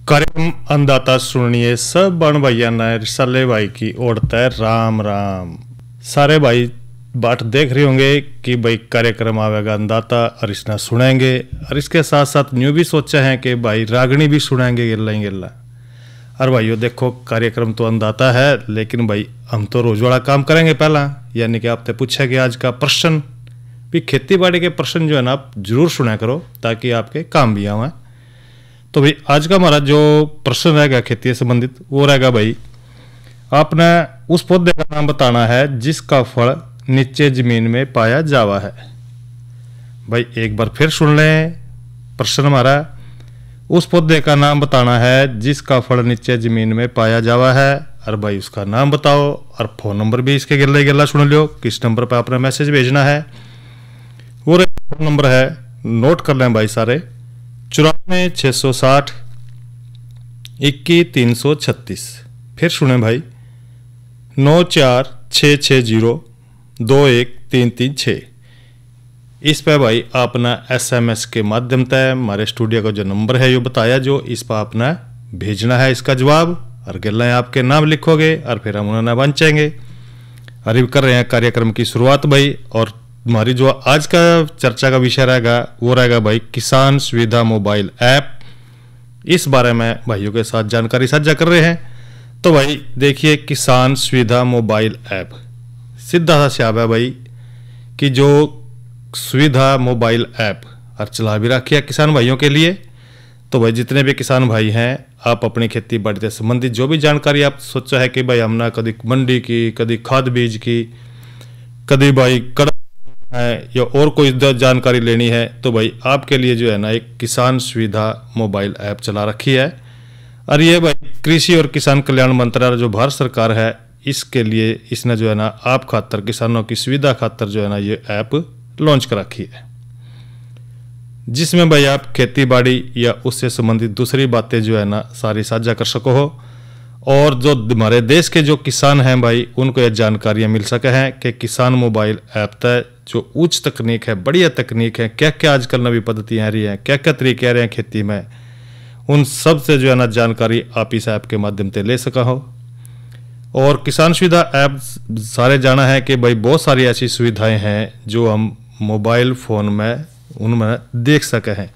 कार्यक्रम अन्नदाता सुनिए सब बन भैया ने रिसाले भाई की ओरत है राम राम। सारे भाई बाट देख रहे होंगे कि भाई कार्यक्रम आवेगा अन्नदाता और इसना सुनेंगे, और इसके साथ साथ न्यू भी सोचा है कि भाई रागनी भी सुनेंगे गिल्ला गिल्ला। और भाइयों देखो कार्यक्रम तो अन्नदाता है, लेकिन भाई हम तो रोज वाला काम करेंगे पहला, यानी कि आपने पूछा कि आज का प्रश्न भी खेती बाड़ी के प्रश्न जो है ना आप जरूर सुना करो ताकि आपके काम भी आवे। तो भाई आज का हमारा जो प्रश्न रहेगा खेती से संबंधित वो रहेगा भाई आपने उस पौधे का नाम बताना है जिसका फल नीचे जमीन में पाया जावा है। भाई एक बार फिर सुन लें प्रश्न हमारा, उस पौधे का नाम बताना है जिसका फल नीचे जमीन में पाया जावा है, और भाई उसका नाम बताओ और फोन नंबर भी इसके गिल्ला गिल्ला सुन लो किस नंबर पर आपने मैसेज भेजना है। वो फोन नंबर है, नोट कर लें भाई सारे, 94 660 21 336। फिर सुने भाई 94 660 21 336। इस पे भाई अपना SMS के माध्यम से हमारे स्टूडियो का जो नंबर है ये बताया, जो इस पर अपना भेजना है इसका जवाब, और गिल्ला आपके नाम लिखोगे और फिर हम उन्हें बंचेंगे। अरे कर रहे हैं कार्यक्रम की शुरुआत भाई, और हमारी जो आज का चर्चा का विषय रहेगा वो रहेगा भाई किसान सुविधा मोबाइल ऐप। इस बारे में भाइयों के साथ जानकारी साझा कर रहे हैं। तो भाई देखिए किसान सुविधा मोबाइल ऐप सीधा सा सियाब है भाई कि जो सुविधा मोबाइल ऐप और चला भी रखी है किसान भाइयों के लिए। तो भाई जितने भी किसान भाई हैं आप अपनी खेती बाड़ी से संबंधित जो भी जानकारी आप सोचा है कि भाई हमने कभी मंडी की, कभी खाद बीज की, कभी भाई कड़ा है या और कोई जानकारी लेनी है, तो भाई आपके लिए जो है ना एक किसान सुविधा मोबाइल ऐप चला रखी है। और ये भाई कृषि और किसान कल्याण मंत्रालय जो भारत सरकार है इसके लिए इसने जो है ना आप खातर किसानों की सुविधा खातर जो है ना ये ऐप लॉन्च कर रखी है, जिसमें भाई आप खेती बाड़ी या उससे संबंधित दूसरी बातें जो है ना सारी साझा कर सको हो, और जो हमारे देश के जो किसान हैं भाई उनको ये जानकारियां मिल सके हैं कि किसान मोबाइल ऐप तय जो उच्च तकनीक है, बढ़िया तकनीक है, क्या क्या आजकल नवी पद्धतियाँ आ रही हैं, क्या क्या तरीके आ रहे हैं खेती में, उन सब से जो है ना जानकारी आप इस ऐप के माध्यम से ले सका हो। और किसान सुविधा ऐप सारे जाना है कि भाई बहुत सारी ऐसी सुविधाएं हैं जो हम मोबाइल फ़ोन में उनमें देख सके हैं,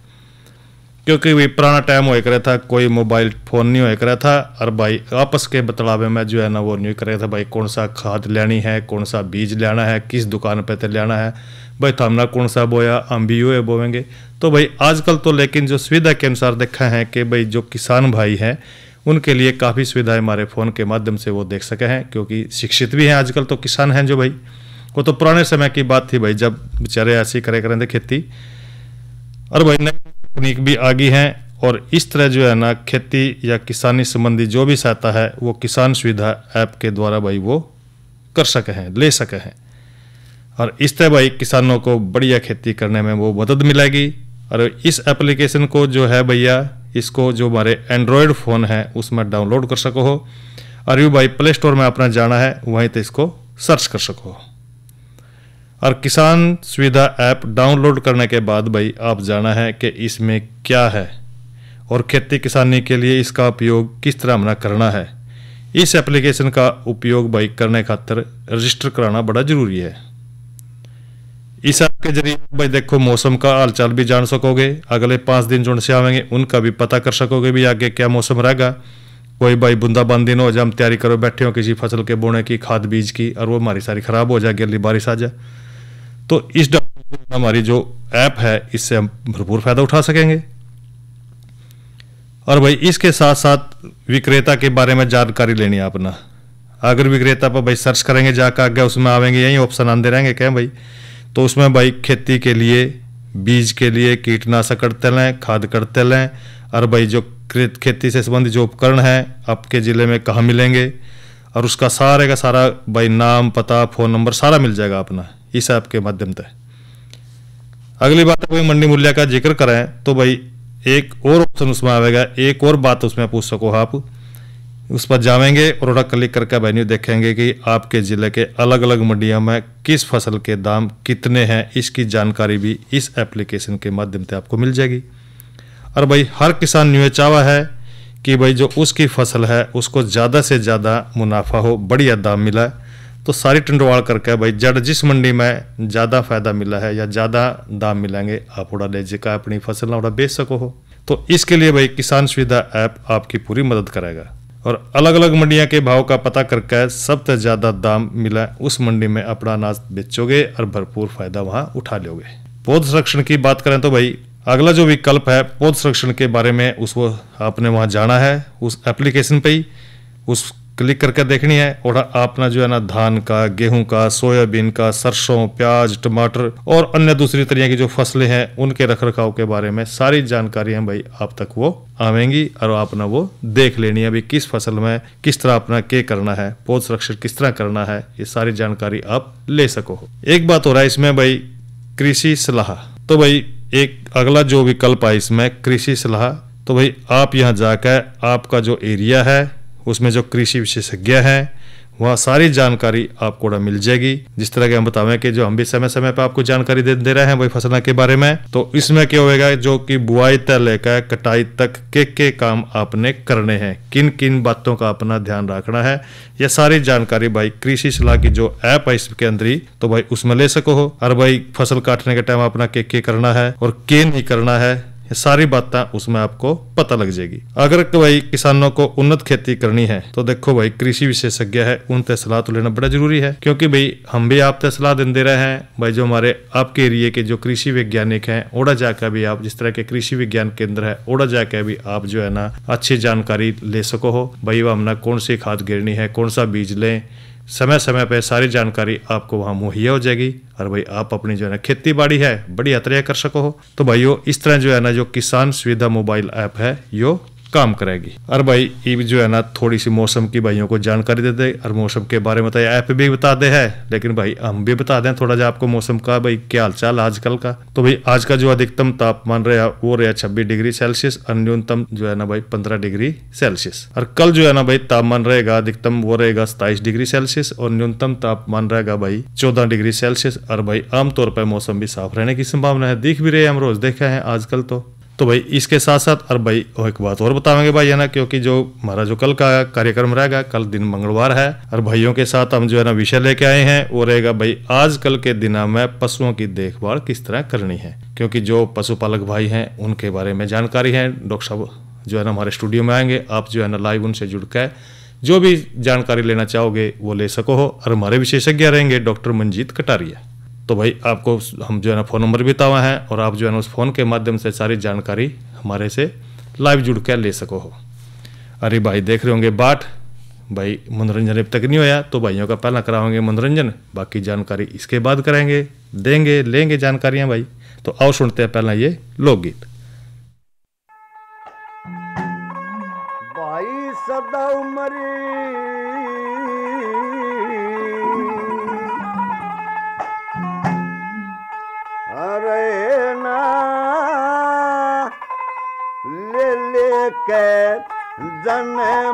क्योंकि भाई पुराना टाइम हो रहा था, कोई मोबाइल फ़ोन नहीं हो रहा था, और भाई आपस के बतलावे में जो है ना वो नहीं कर रहा था भाई कौन सा खाद लेनी है, कौन सा बीज लेना है, किस दुकान पे तो लेना है, भाई थामना कौन सा बोया हम भी ये बोवेंगे। तो भाई आजकल तो लेकिन जो सुविधा के अनुसार देखा है कि भाई जो किसान भाई हैं उनके लिए काफ़ी सुविधाएँ हमारे फ़ोन के माध्यम से वो देख सके हैं, क्योंकि शिक्षित भी हैं आजकल तो किसान हैं जो भाई, वो तो पुराने समय की बात थी भाई जब बेचारे ऐसे करे करें थे खेती, और भाई नई तकनीक भी आ गई हैं। और इस तरह जो है ना खेती या किसानी संबंधी जो भी सहायता है वो किसान सुविधा ऐप के द्वारा भाई वो कर सके हैं, ले सके हैं, और इस तरह भाई किसानों को बढ़िया खेती करने में वो मदद मिलेगी। और इस एप्लीकेशन को जो है भैया इसको जो हमारे एंड्रॉयड फ़ोन है उसमें डाउनलोड कर सको हो, और यू भाई प्ले स्टोर में अपना जाना है वहीं तो इसको सर्च कर सको हो। और किसान सुविधा ऐप डाउनलोड करने के बाद भाई आप जाना है कि इसमें क्या है और खेती किसानी के लिए इसका उपयोग किस तरह हमने करना है। इस एप्लीकेशन का उपयोग भाई करने खातर रजिस्टर कराना बड़ा जरूरी है। इस ऐप के जरिए भाई देखो मौसम का हालचाल भी जान सकोगे, अगले 5 दिन जो से आवेंगे उनका भी पता कर सकोगे भी आगे क्या मौसम रहेगा। कोई भाई बूंदाबांदी न हो जाए, हम तैयारी करो बैठे हो किसी फसल के बोने की, खाद बीज की, और वो हमारी सारी खराब हो जाए, अगली बारिश आ जाए, तो इस हमारी जो ऐप है इससे हम भरपूर फायदा उठा सकेंगे। और भाई इसके साथ साथ विक्रेता के बारे में जानकारी लेनी है अपना, अगर विक्रेता पर भाई सर्च करेंगे जाकर आगे उसमें आवेंगे यही ऑप्शन आते रहेंगे क्या भाई, तो उसमें भाई खेती के लिए बीज के लिए कीटनाशक करते लें, खाद करते लें, और भाई जो खेती से संबंधित जो उपकरण हैं आपके ज़िले में कहाँ मिलेंगे, और उसका सारे का सारा भाई नाम पता फ़ोन नंबर सारा मिल जाएगा अपना इस ऐप के माध्यम से। अगली बात कोई मंडी मूल्य का जिक्र करें तो भाई एक और ऑप्शन उसमें आएगा, एक और बात उसमें पूछ सको आप, उस पर जाएंगे और थोड़ा क्लिक करके मेन्यू देखेंगे कि आपके ज़िले के अलग अलग मंडियों में किस फसल के दाम कितने हैं, इसकी जानकारी भी इस एप्लीकेशन के माध्यम से आपको मिल जाएगी। और भाई हर किसान न्यू चाहवा है कि भाई जो उसकी फसल है उसको ज़्यादा से ज़्यादा मुनाफा हो, बढ़िया दाम मिला है, तो सारी टंडवाल करके भाई जड़ जिस मंडी में ज़्यादा फायदा मिला है या ज़्यादा दाम मिलेंगे आप उड़ा ले जाकर अपनी फसल ना उड़ा बेच सको हो। तो इसके लिए भाई किसान सुविधा ऐप आपकी पूरी मदद करेगा और अलग अलग मंडियों के भाव का पता करके सबसे ज़्यादा दाम मिला उस मंडी में अपना अनाज बेचोगे और भरपूर फायदा वहाँ उठा लोगे। पौध संरक्षण की बात करें तो भाई अगला जो विकल्प है पौध संरक्षण के बारे में उसको आपने वहाँ जाना है, उस एप्लीकेशन पे ही उस क्लिक करके देखनी है और अपना जो है ना धान का, गेहूं का, सोयाबीन का, सरसों, प्याज, टमाटर और अन्य दूसरी तरह की जो फसलें हैं उनके रखरखाव के बारे में सारी जानकारियां भाई आप तक वो आवेंगी और अपना वो देख लेनी है भाई किस फसल में किस तरह अपना क्या करना है, पौध संरक्षण किस तरह करना है, ये सारी जानकारी आप ले सको हो। एक बात हो रहा है इसमें भाई कृषि सलाह, तो भाई एक अगला जो विकल्प है इसमें कृषि सलाह, तो भाई आप यहाँ जाकर आपका जो एरिया है उसमें जो कृषि विशेषज्ञ हैं वहाँ सारी जानकारी आपको मिल जाएगी। जिस तरह के हम बतावें कि जो हम भी समय समय पर आपको जानकारी दे रहे हैं भाई फसल के बारे में, तो इसमें क्या होगा जो कि बुआई तक लेकर कटाई तक के काम आपने करने हैं, किन किन बातों का अपना ध्यान रखना है, यह सारी जानकारी भाई कृषि सलाह की जो ऐप है इसके अंदर ही तो भाई उसमें ले सको हो। और भाई फसल काटने के टाइम अपना के करना है और के नहीं करना है, ये सारी बातें उसमें आपको पता लग जाएगी। अगर भाई किसानों को उन्नत खेती करनी है तो देखो भाई कृषि विशेषज्ञ है उनसे सलाह तो लेना बड़ा जरूरी है, क्योंकि भाई हम भी आपसे सलाह दे रहे हैं भाई जो हमारे आपके एरिए के जो कृषि वैज्ञानिक हैं ओड़ा जाकर भी आप जिस तरह के कृषि विज्ञान केंद्र है ओड़ा जाकर भी आप जो है ना अच्छी जानकारी ले सको हो भाई वो हमने कौन सी खाद गिरनी है, कौन सा बीज लें, समय समय पे सारी जानकारी आपको वहाँ मुहैया हो जाएगी और भाई आप अपनी जो है ना खेती बाड़ी है बड़ी यात्रा कर सको हो। तो भाइयों इस तरह जो है ना जो किसान सुविधा मोबाइल ऐप है यो काम करेगी। और भाई ये जो है ना थोड़ी सी मौसम की भाइयों को जानकारी दे दे और मौसम के बारे में तो ऐप भी बता दे है, लेकिन भाई हम भी बता दें थोड़ा जा आपको मौसम का भाई क्या हाल चाल आजकल का। तो भाई आज का जो अधिकतम तापमान रहा वो रहा 26 डिग्री सेल्सियस और न्यूनतम जो है ना भाई 15 डिग्री सेल्सियस। और कल जो है ना भाई तापमान रहेगा अधिकतम वो रहेगा 27 डिग्री सेल्सियस और न्यूनतम तापमान रहेगा भाई 14 डिग्री सेल्सियस। और भाई आमतौर पर मौसम भी साफ रहने की संभावना है, दिख भी रहे हम रोज देखे हैं आजकल। तो भाई इसके साथ साथ और भाई एक बात और बताएंगे भाई है ना, क्योंकि जो हमारा जो कल का कार्यक्रम रहेगा, कल दिन मंगलवार है और भाइयों के साथ हम जो है ना विषय लेके आए हैं वो रहेगा भाई आजकल के दिनों में पशुओं की देखभाल किस तरह करनी है। क्योंकि जो पशुपालक भाई हैं उनके बारे में जानकारी है, डॉक्टर साहब जो है ना हमारे स्टूडियो में आएंगे, आप जो है ना लाइव उनसे जुड़ कर जो भी जानकारी लेना चाहोगे वो ले सको हो। और हमारे विशेषज्ञ रहेंगे डॉक्टर मंजीत कटारिया। तो भाई आपको हम जो है ना फ़ोन नंबर भी बतावा है और आप जो है ना उस फ़ोन के माध्यम से सारी जानकारी हमारे से लाइव जुड़ कर ले सको हो। अरे भाई देख रहे होंगे बाट भाई मनोरंजन अब तक नहीं होया तो भाइयों का पहला कराओगे मनोरंजन, बाकी जानकारी इसके बाद करेंगे, देंगे लेंगे जानकारियाँ भाई। तो आओ सुनते हैं पहला ये लोकगीत। भाई सदा उमरी अरे ना ले ले के जन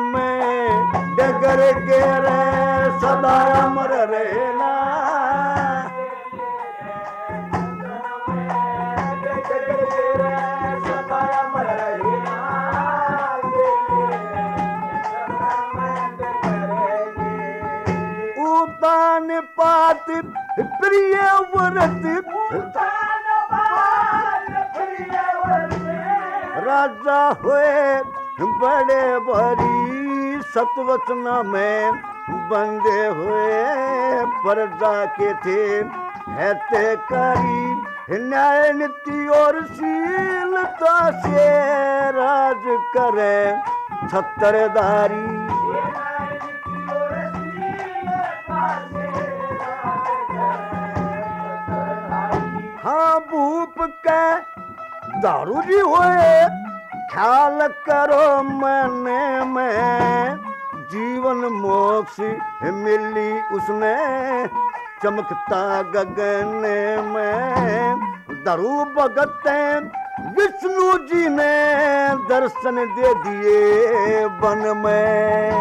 में डगर के रे सदा अमर रहना उतान पात प्रिय व्रत राजा हुए बड़े भरी सतवचन में बंदे हुए प्रजा के थे हैते करी न्याय नीति और शीलता से राज करे छत्रधारी। हाँ भूप के दारू जी हुए ख्याल करो मन में जीवन मोक्ष मिली उसने चमकता गगन में। दारू भगत विष्णु जी ने दर्शन दे दिए वन में।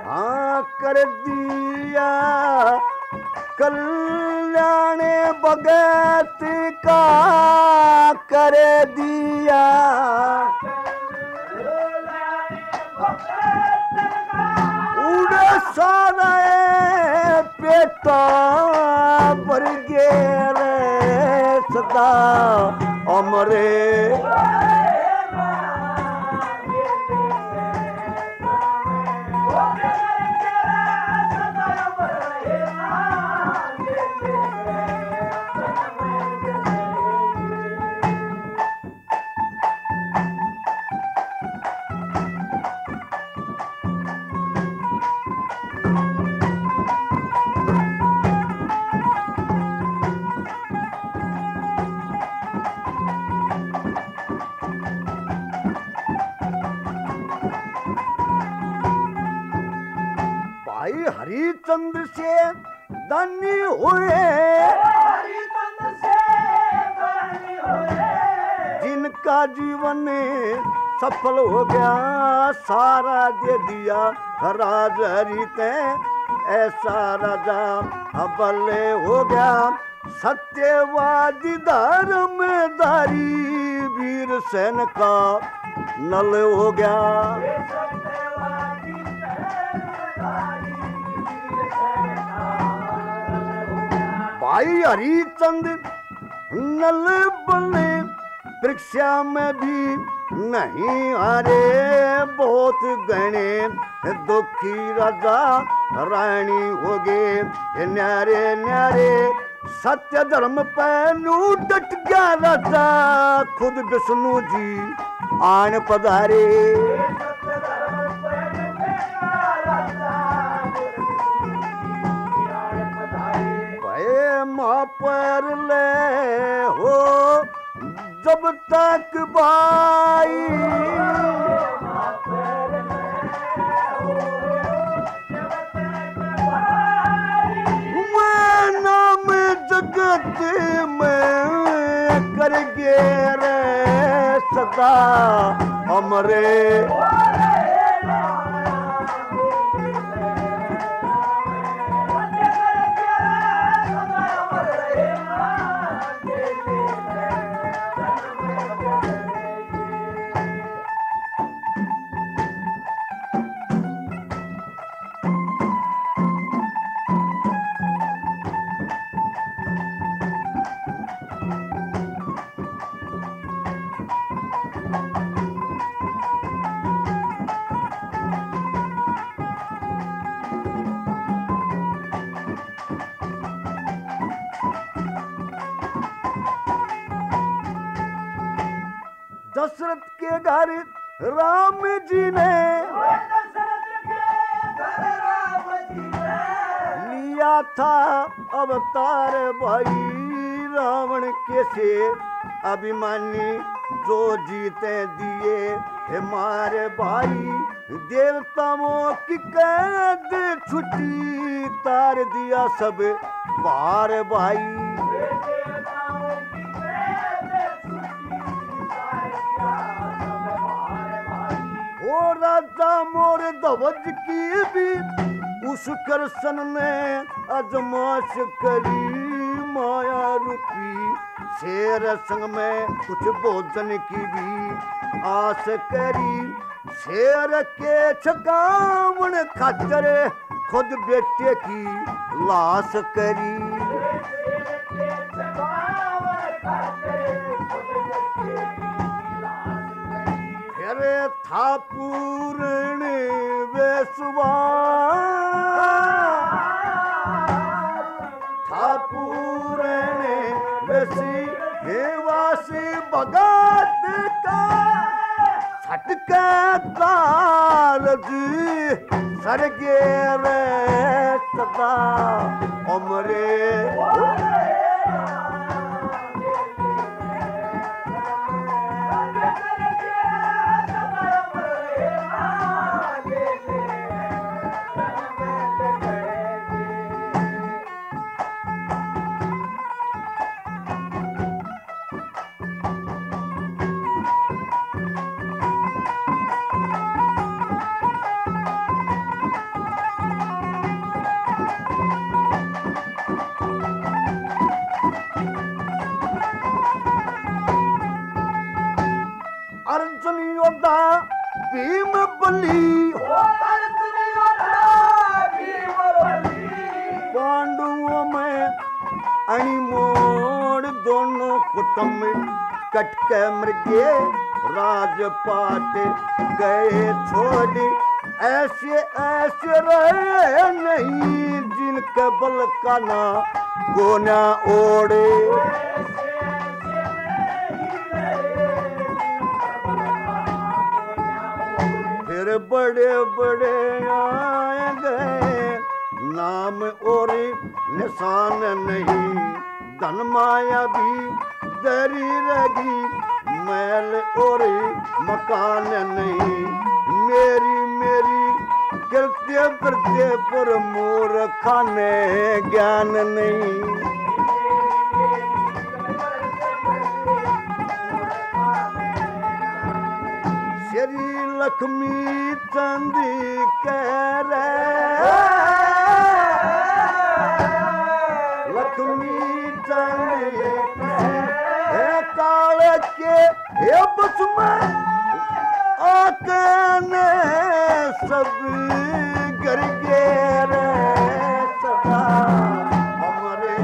हाँ कर दिया कल्याण भगत का कर दिया, उड़े सारे पेटा भर गे रे सदा अमरे। हरिचंद्र से दानी हुए, जिनका जीवन सफल हो गया, सारा दे दिया राज हरिते, ऐसा राजा बल्ले हो गया। सत्यवादी धर्मधारी वीर सेन का नल हो गया। भाई हरिचंद नल बल्ले परीक्षा में भी नहीं हारे, बहुत गणे दुखी राजा रानी हो गए न्यारे न्यारे। सत्य धर्म पे नू डट गया राजा, खुद विष्णु जी आन पधारे। माँ पर ले हो जब तक भाई, मैं नाम जगत में कर गे रे सदा अमरे। दशरथ के घर राम जी ने लिया था अवतार भाई, रावण के से अभिमानी जो जीते दिए हमारे भाई। देवताओं की कैद छुट्टी तार दिया सब बार भाई। राजा मोर ध्वज की भी उस कृष्ण ने अजमाश करी, माया रूपी शेर संग में कुछ भोजन की भी आस करी। शेर के छकावन खातर खुद बेटे की लाश करी। था पूर्ण वेसुआ, था पूर्ण वेसी हेवासी भगत का छटके तारज सरगे रे सदा अमरे। योद्धा भीम बली, पांडवों में अणिमोड़ दोनों कुटुंब कट के मृगे राजपाट गए छोड़, ऐसे ऐसे रहे नहीं जिनके बल का ना गोना ओढ़े। फिर बड़े बड़े आए गए नाम और निशान नहीं, धन माया भी दरी रही मैल और मकान नहीं, मेरी मेरी कृत्य कृत्य पर मोर खाने ज्ञान नहीं। श्री लक्ष्मी चंदी कह रहे, लक्ष्मी चंदी है काल के ये बस में आके ने सब गर गे सदा हमारे।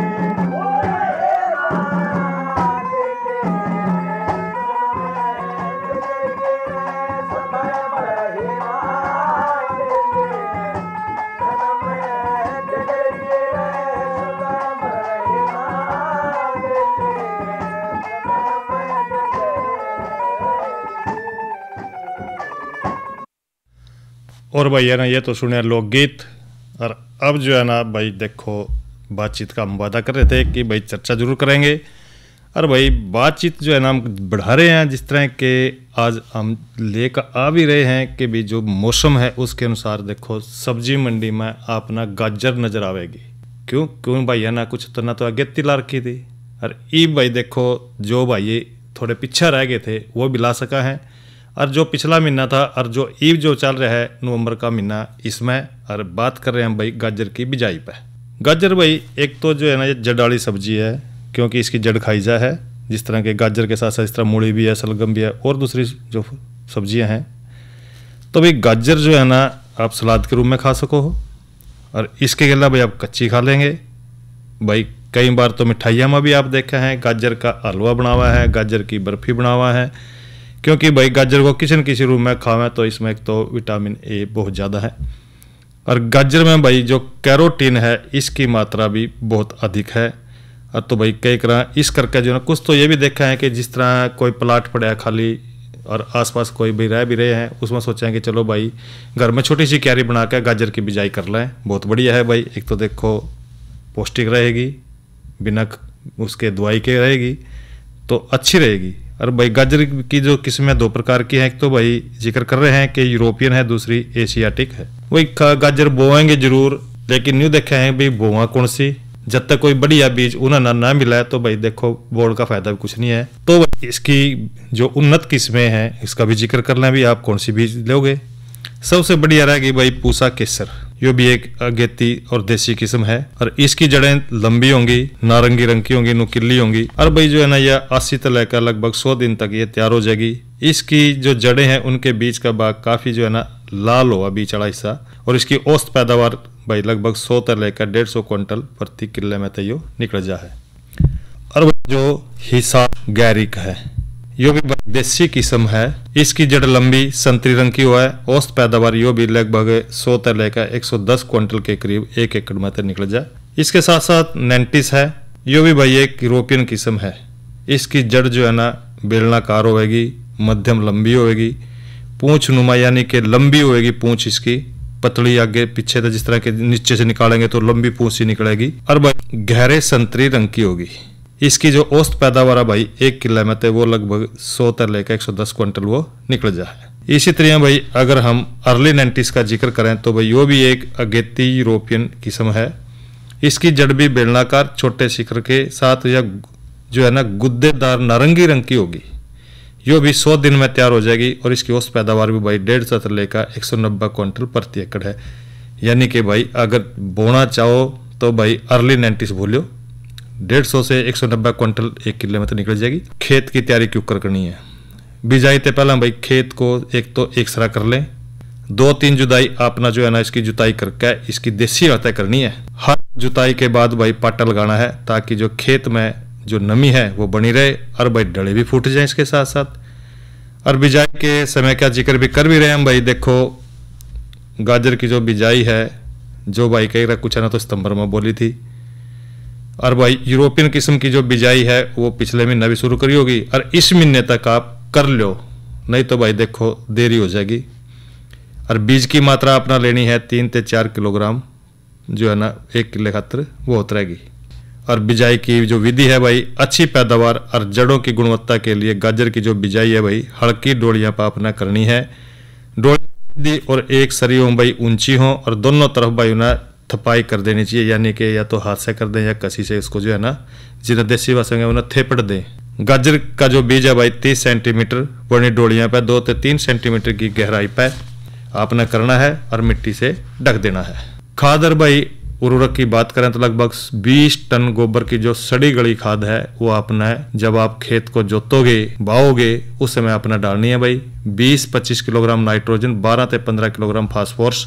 और भाई है ना, ये तो सुने लोकगीत। और अब जो है ना भाई देखो, बातचीत का हम वादा कर रहे थे कि भाई चर्चा जरूर करेंगे। और भाई बातचीत जो है ना हम बढ़ा रहे हैं, जिस तरह के आज हम लेकर आ भी रहे हैं कि भी जो मौसम है उसके अनुसार देखो सब्जी मंडी में आप ना गाजर नज़र आवेगी। क्यों भाई है ना, कुछ तो ना तो अगेती ला रखी थी। और ई भाई देखो जो भाई थोड़े पीछे रह गए थे वो भी ला सका है। और जो पिछला महीना था और जो ईव जो चल रहा है नवंबर का महीना इसमें, और बात कर रहे हैं भाई गाजर की बिजाई पे। गाजर भाई एक तो जो है ना ये जड़ वाली सब्जी है, क्योंकि इसकी जड़ खाई जा है। जिस तरह के गाजर के साथ साथ इस तरह मूली भी है, सलगम भी है और दूसरी जो सब्जियां हैं। तो भाई गाजर जो है ना आप सलाद के रूप में खा सको हो, और इसके अलावा भाई आप कच्ची खा लेंगे। भाई कई बार तो मिठाइयाँ में भी आप देखा है गाजर का हलवा बना हुआ है, गाजर की बर्फी बना हुआ है। क्योंकि भाई गाजर को किसी न किसी रूप में खावें तो इसमें एक तो विटामिन ए बहुत ज़्यादा है, और गाजर में भाई जो कैरोटीन है इसकी मात्रा भी बहुत अधिक है। और तो भाई कई तरह इस करके जो है कुछ तो ये भी देखा है कि जिस तरह कोई प्लाट पड़ा है खाली और आसपास कोई भी रह भी रहे हैं, उसमें सोचा है कि चलो भाई घर में छोटी सी क्यारी बना के गाजर की बिजाई कर लें। बहुत बढ़िया है भाई, एक तो देखो पौष्टिक रहेगी, बिना उसके दवाई के रहेगी तो अच्छी रहेगी। और भाई गाजर की जो किस्में दो प्रकार की हैं, एक तो भाई जिक्र कर रहे हैं कि यूरोपियन है, दूसरी एशियाटिक है। वही गाजर बोएंगे जरूर, लेकिन न्यू देखा है भाई बोआ कौन सी, जब तक कोई बढ़िया बीज उन्हें ना मिला है तो भाई देखो बोर्ड का फायदा भी कुछ नहीं है। तो इसकी जो उन्नत किस्में हैं इसका भी जिक्र करना भी, आप कौन सी बीज लोगे। सबसे बढ़िया रहेगी भाई पूसा केसर, यो भी एक अगेती और देसी किस्म है, और इसकी जड़ें लंबी होंगी, नारंगी रंग की होंगी, नुकीली होंगी। और भाई जो है ना यह 80 से लेकर लगभग 100 दिन तक ये तैयार हो जाएगी। इसकी जो जड़ें हैं उनके बीच का भाग काफी जो है ना लाल हुआ बीच वाला हिस्सा, और इसकी औसत पैदावार भाई लगभग 100 से लेकर 150 क्विंटल प्रति किले में तैयो निकल जा है। और जो हिस्सा गैरिक है यो भी देसी किस्म है, इसकी जड़ लंबी संतरी रंग की हुआ है, औसत पैदावार यो भी लगभग 100 से लेकर 110 क्विंटल के करीब 1 एकड़ में तक निकल जाए। इसके साथ साथ नेंटिस है, यो भी भाई एक यूरोपियन किस्म है। इसकी जड़ जो है ना बेलनाकार होगी, मध्यम लंबी होगी, पूंछ नुमा यानी कि लंबी होगी पूंछ इसकी, पतली आगे पीछे तो जिस तरह के नीचे से निकालेंगे तो लंबी पूंछ ही निकलेगी, और भाई गहरे संतरी रंग की होगी। इसकी जो औसत पैदावार है भाई 1 किले में वो लगभग 100 से लेकर 110 क्विंटल वो निकल जाए। इसी तरह भाई अगर हम अर्ली 90s का जिक्र करें तो भाई वो भी एक अगेती यूरोपियन किस्म है। इसकी जड़ भी बेलनाकार छोटे शिखर के साथ या जो है ना गुद्देदार नारंगी रंग की होगी। यो भी 100 दिन में तैयार हो जाएगी, और इसकी औसत पैदावार भी भाई 150 से लेकर 190 क्विंटल प्रति एकड़ है। यानी कि भाई अगर बोना चाहो तो भाई अर्ली 90s भूलो, 150 से 190 क्विंटल 1 किले में तो निकल जाएगी। खेत की तैयारी क्यों करनी है, बिजाई से पहले भाई खेत को एक तो एक सरा कर लें, 2-3 जुताई अपना जो है ना इसकी जुताई करके इसकी देसी व्यवस्था करनी है। हर जुताई के बाद भाई पाटा लगाना है ताकि जो खेत में जो नमी है वो बनी रहे और भाई डले भी फूट जाए इसके साथ साथ। और बिजाई के समय का जिक्र भी कर भी रहे हम भाई। देखो गाजर की जो बिजाई है जो भाई कह रहा कुछ है ना तो सितंबर में बोली थी, और भाई यूरोपियन किस्म की जो बिजाई है वो पिछले महीने भी शुरू करी होगी और इस महीने तक आप कर लो, नहीं तो भाई देखो देरी हो जाएगी। और बीज की मात्रा अपना लेनी है 3 से 4 किलोग्राम जो है ना 1 किलो खातर वो होती रहेगी। और बिजाई की जो विधि है भाई अच्छी पैदावार और जड़ों की गुणवत्ता के लिए गाजर की जो बिजाई है भाई हल्की डोलियां पर अपना करनी है। डोली और एक सरी हो भाई ऊंची हो और दोनों तरफ भाई उन्हें थपाई कर देनी चाहिए, यानी कि या तो हाथ से कर दें या कसी से इसको जो है ना जिन्हें देसी भाषा में उन्हें थेपड़ दें। गाजर का जो बीज है भाई 30 सेंटीमीटर बड़ी डोलियां पे 2 से 3 सेंटीमीटर की गहराई पे आपने करना है और मिट्टी से ढक देना है। खाद और भाई उर्वरक की बात करें तो लगभग 20 टन गोबर की जो सड़ी गली खाद है वो आपने जब आप खेत को जोतोगे बाओगे उस समय आपने डालनी है भाई। 20-25 किलोग्राम नाइट्रोजन, 12 से 15 किलोग्राम फास्फोरस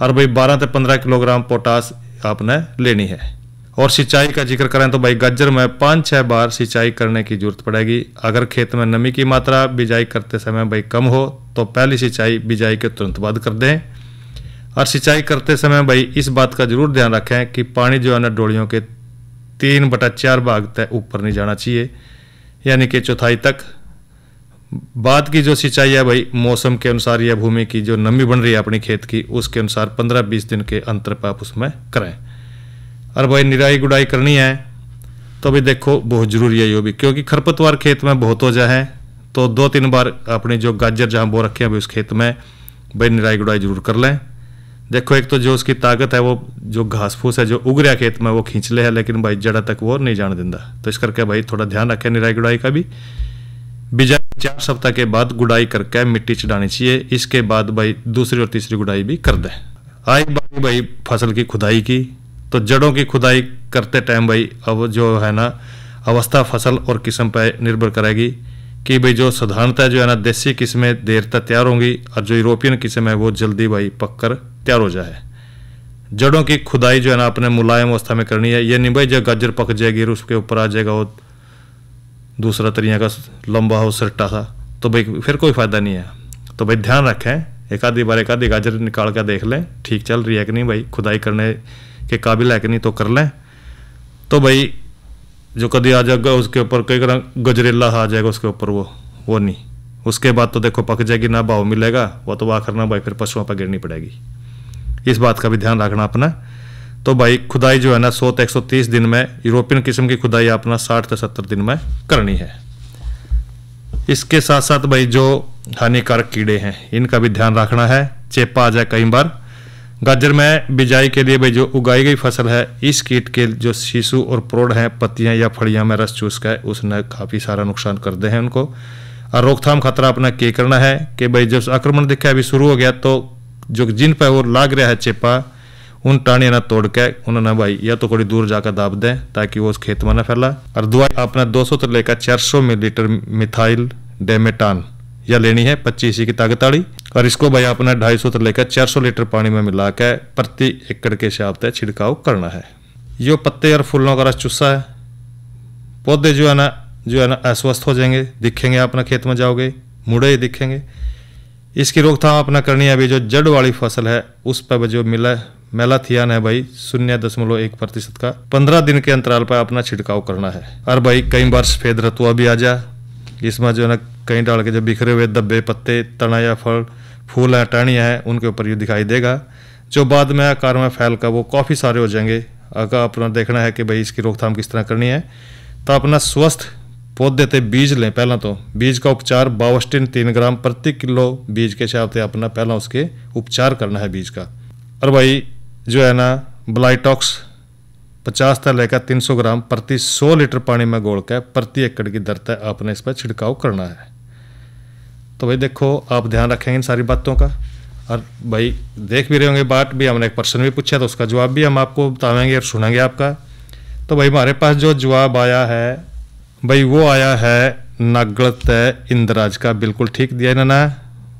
और भाई 12 से 15 किलोग्राम पोटास आपने लेनी है। और सिंचाई का जिक्र करें तो भाई गाजर में 5-6 बार सिंचाई करने की जरूरत पड़ेगी। अगर खेत में नमी की मात्रा बिजाई करते समय भाई कम हो तो पहली सिंचाई बिजाई के तुरंत बाद कर दें। और सिंचाई करते समय भाई इस बात का जरूर ध्यान रखें कि पानी जो है ना डोलियों के 3/4 भाग तक ऊपर नहीं जाना चाहिए, यानी कि चौथाई तक। बाद की जो सिंचाई है भाई मौसम के अनुसार या भूमि की जो नमी बन रही है अपनी खेत की उसके अनुसार 15-20 दिन के अंतर पर आप उसमें करें। और भाई निराई गुड़ाई करनी है तो भी देखो बहुत जरूरी है ये भी, क्योंकि खरपतवार खेत में बहुत हो जाए तो 2-3 बार अपनी जो गाजर जहाँ बो रखे हैं भाई उस खेत में भाई निराई गुड़ाई जरूर कर लें। देखो एक तो जो उसकी ताकत है वो जो घास फूस है जो उग रहा खेत में वो खींच ले है, लेकिन भाई जड़ा तक वो नहीं जाने देता, तो इस करके भाई थोड़ा ध्यान रखें निराई गुड़ाई का भी। बिजाई 4 सप्ताह के बाद गुड़ाई करके मिट्टी चढ़ानी चाहिए। इसके बाद भाई दूसरी और तीसरी गुड़ाई भी कर दें। आई बारी भाई फसल की खुदाई की, तो जड़ों की खुदाई करते टाइम भाई अब जो है ना अवस्था फसल और किस्म पर निर्भर करेगी कि भाई जो साधारणतः जो है ना देसी किस्में देर तक तैयार होंगी और जो यूरोपियन किस्म है वो जल्दी भाई पककर तैयार हो जाए। जड़ों की खुदाई जो है ना अपने मुलायम अवस्था में करनी है, ये नहीं भाई जब गाजर पक जाएगी और उसके ऊपर आ जाएगा वो दूसरा तरीका का लंबा हो सरटा सा, तो भाई फिर कोई फायदा नहीं है। तो भाई ध्यान रखें, एक आधी गाजर निकाल कर देख लें ठीक चल रही है कि नहीं, भाई खुदाई करने के काबिल है कि नहीं तो कर लें। तो भाई जो कभी आ जाएगा उसके ऊपर कई तरह गजरेला आ जाएगा उसके ऊपर वो नहीं, उसके बाद तो देखो पक जाएगी ना भाव मिलेगा, वो तो वाह करना भाई फिर पशुओं पर गिरनी पड़ेगी। इस बात का भी ध्यान रखना अपना। तो भाई खुदाई जो है ना 100 से 130 दिन में, यूरोपियन किस्म की खुदाई अपना 60 से 70 दिन में करनी है। इसके साथ साथ भाई जो हानिकारक कीड़े हैं इनका भी ध्यान रखना है, चेपा आ जाए कई बार। गाजर में बिजाई के लिए भाई जो उगाई गई फसल है इस कीट के जो शीशु और प्रोड़ हैं पत्तियां या फड़ियां में रस चूस कर उसने काफ़ी सारा नुकसान कर दे हैं उनको। और रोकथाम खतरा अपना क्या करना है कि भाई जब आक्रमण दिखा अभी शुरू हो गया तो जो जिन पर वो लाग रहा है चेपा उन टाणियां ना तोड़ के उन्होंने भाई या तो थोड़ी दूर जाकर दाब दें ताकि वो उस खेत में ना फैला। और दवाई अपना 200 से लेकर 400 मिलीलीटर मिथाइल डेमेटान या लेनी है 25 की ताकत वाली, और इसको भाई अपना 250 से लेकर 400 लीटर पानी में मिला के प्रति एकड़ के हिसाब से छिड़काव करना है। यो पत्ते और फूलों का रस चुस्सा है, पौधे जो है ना अस्वस्थ हो जाएंगे, दिखेंगे अपना खेत में जाओगे मुड़े ही दिखेंगे। इसकी रोकथाम अपना करनी है। अभी जो जड़ वाली फसल है उस पर जो मेलाथियान है भाई 0.1% का 15 दिन के अंतराल पर अपना छिड़काव करना है। और भाई कई बार सफेद रतुआ भी आ जा, इसमें जो है ना कहीं डाल के जो बिखरे हुए दब्बे पत्ते तना या फल फूल है टहनियाँ हैं उनके ऊपर ये दिखाई देगा, जो बाद में आकार में फैल कर वो काफ़ी सारे हो जाएंगे। अगर अपना देखना है कि भाई इसकी रोकथाम किस तरह करनी है तो अपना स्वस्थ पौधे से बीज लें। पहला तो बीज का उपचार बावस्टिन 3 ग्राम प्रति किलो बीज के हिसाब से अपना पहला उसके उपचार करना है बीज का। और भाई जो है ना ब्लाइटॉक्स 50 से लेकर 300 ग्राम प्रति 100 लीटर पानी में घोल कर प्रति एकड़ की दर तक आपने इस पर छिड़काव करना है। तो भाई देखो आप ध्यान रखेंगे इन सारी बातों का। और भाई देख भी रहे होंगे बात भी, हमने एक पर्सन भी पूछा तो उसका जवाब भी हम आपको बताएंगे और सुनेंगे आपका। तो भाई हमारे पास जो जवाब आया है भाई वो आया है नागलत है इंद्राज का, बिल्कुल ठीक दिया इन्होंने।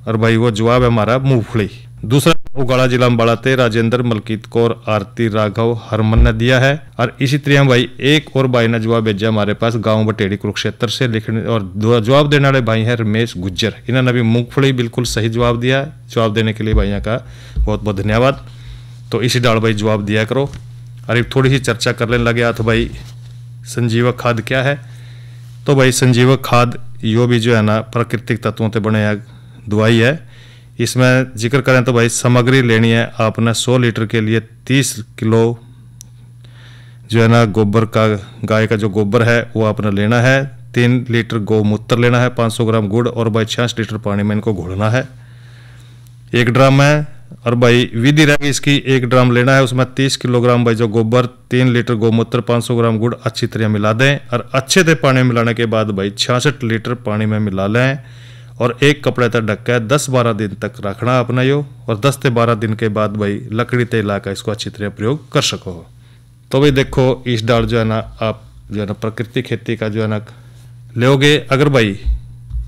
और भाई वो जवाब है हमारा मूंगफली। दूसरा उगाड़ा जिला अम्बाड़ा थे राजेंद्र, मलकीत कौर, आरती, राघव, हरमन ने दिया है। और इसी तरह भाई एक और भाई ने जवाब भेजा हमारे पास गांव बटेड़ी कुरुक्षेत्र से लिखने, और जवाब देने वाले भाई हैं रमेश गुज्जर। इन्होंने भी मूंगफली बिल्कुल सही जवाब दिया। जवाब देने के लिए भाइयों का बहुत बहुत धन्यवाद। तो इसी डाल भाई जवाब दिया करो। अरे थोड़ी सी चर्चा करने लगे तो भाई संजीवक खाद क्या है। तो भाई संजीवक खाद यो भी जो है ना प्राकृतिक तत्वों से बने दवाई है। इसमें जिक्र करें तो भाई सामग्री लेनी है आपने 100 लीटर के लिए 30 किलो जो है ना गोबर का, गाय का जो गोबर है वो आपने लेना है। 3 लीटर गौमूत्र लेना है, 500 ग्राम गुड़ और भाई 66 लीटर पानी में इनको घोलना है। 1 ड्राम है। और भाई विधि रहेगी इसकी, 1 ड्राम लेना है, उसमें 30 किलोग्राम भाई जो गोबर, 3 लीटर गौमूत्र, 500 ग्राम गुड़ अच्छी तरह मिला दें। और अच्छे से पानी मिलाने के बाद भाई 66 लीटर पानी में मिला लें और एक कपड़े तक ढक के 10-12 दिन तक रखना अपना यो। और 10 से 12 दिन के बाद भाई लकड़ी ते लाकर इसको अच्छी तरह प्रयोग कर सको। तो भाई देखो इस डाल जो है ना आप जो है ना प्राकृतिक खेती का जो है ना लोगे, अगर भाई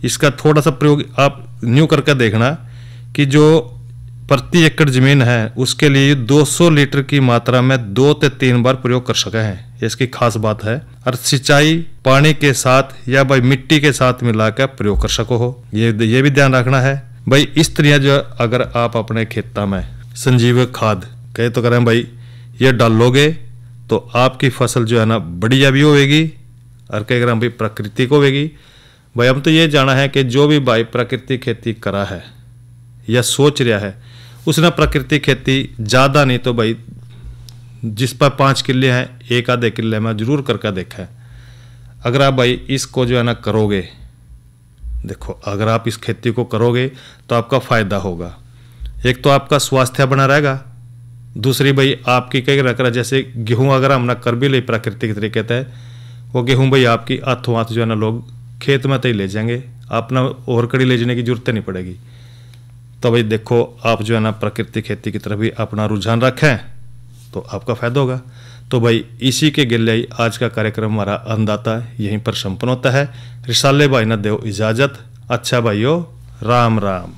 इसका थोड़ा सा प्रयोग आप न्यू करके देखना कि जो प्रति एकड़ जमीन है उसके लिए 200 लीटर की मात्रा में 2 से 3 बार प्रयोग कर सके हैं, इसकी खास बात है। और सिंचाई पानी के साथ या भाई मिट्टी के साथ मिलाकर प्रयोग कर सको हो, ये भी ध्यान रखना है भाई। इस तरह जो अगर आप अपने खेता में संजीवक खाद कहे तो करें भाई ये डालोगे तो आपकी फसल जो है ना बढ़िया भी होगी और कह करें भाई प्राकृतिक होगी। भाई हम तो ये जाना है कि जो भी भाई प्राकृतिक खेती करा है या सोच रहा है उसने प्राकृतिक खेती ज़्यादा नहीं तो भाई जिस पर 5 किले हैं 1 आधे किले में जरूर करके देखा है। अगर आप भाई इसको जो है ना करोगे, देखो अगर आप इस खेती को करोगे तो आपका फ़ायदा होगा। एक तो आपका स्वास्थ्य बना रहेगा, दूसरी भाई आपकी कई रख जैसे गेहूँ अगर हमने कर भी ले प्राकृतिक तरीके से, वो गेहूँ भाई आपकी हाथों हाथ जो है ना लोग खेत में तो ही ले जाएंगे, अपना और कड़ी ले जाने की जरूरत नहीं पड़ेगी। तो भाई देखो आप जो है ना प्राकृतिक खेती की तरफ भी अपना रुझान रखें तो आपका फायदा होगा। तो भाई इसी के गिले आज का कार्यक्रम हमारा अन्नदाता यहीं पर संपन्न होता है। रिसाले भाई ने दो इजाजत। अच्छा भाइयों, राम राम।